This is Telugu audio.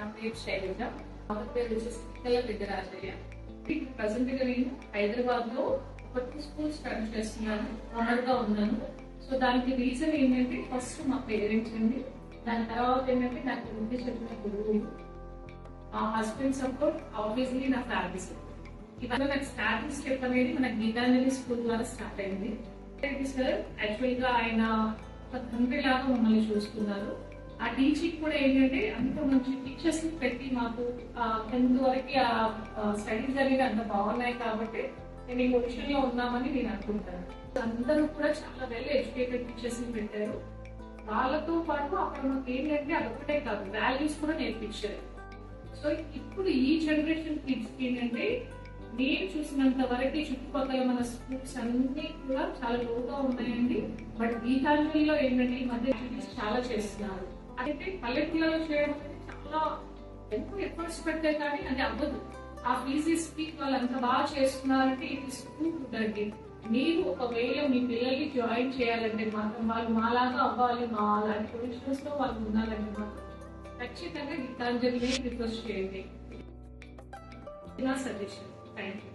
నా పేరు శైలజ. మా పేరు వచ్చేసి పిక్కల పెద్దరాజయ్య. ప్రజెంట్ గా నేను హైదరాబాద్ లో ఒక 2 స్కూల్స్ రన్ చేస్తున్నాను, ఓనర్ గా ఉన్నాను. సో దానికి రీజన్ ఏంటంటే ఫస్ట్ మా పేరెంట్స్ అండి, దాని తర్వాత ఏంటంటే నాకు వృద్ధి చెప్పిన గురువులు, మా హస్బెండ్ సపోర్ట్, ఆబ్వియస్లీ నా ఫ్యామిలీ సపోర్ట్. ఇవన్నీ నాకు స్టార్టింగ్ స్టెప్ అనేది మన గీతాంజలి స్కూల్ ద్వారా స్టార్ట్ అయింది. సార్ యాక్చువల్ గా ఆయన ఒక తండ్రి లాగా మమ్మల్ని చూసుకున్నారు. ఆ టీచింగ్ కూడా ఏంటంటే అంత మంచి టీచర్స్ ని పెట్టి మాకు 10th వరకు స్టడీస్ అనేవి అంత బాగున్నాయి కాబట్టి నేను ఈ పొజిషన్ లో ఉన్నామని నేను అనుకుంటాను. అందరూ కూడా చాలా వెల్ ఎడ్యుకేటెడ్ టీచర్స్ ని పెట్టారు. వాళ్ళతో పాటు అక్కడ మాకు ఏంటంటే అదొకటే కాదు, వాల్యూస్ కూడా నేర్పించారు. సో ఇప్పుడు ఈ జనరేషన్ కిడ్స్ ఏంటంటే నేను చూసినంత వరకు చుట్టుపక్కల మన స్కూల్స్ అన్ని కూడా చాలా లోగా ఉన్నాయండి. బట్ గీతాంజలిలో ఏంటంటే ఈ మధ్య చాలా చేస్తున్నారు. అయితే పల్లెటూళ్ళలో చేయడం చాలా ఎక్కువ ఎఫర్ట్స్ పెడితే కానీ అది అవ్వదు. ఆ ఫీజీ స్పీక్ వాళ్ళు అంత బాగా చేస్తున్నారంటే ఇది స్కూల్ అండి. మీరు ఒకవేళ మీ పిల్లల్ని జాయిన్ చేయాలంటే మాత్రం వాళ్ళు మాలాగా అవ్వాలి, మా అలాంటి పొజిషన్స్ లో వాళ్ళు ఉండాలంటే మాత్రం ఖచ్చితంగా గీతాంజలిని రిక్వెస్ట్ చేయండి. నా సజెషన్. Thank you.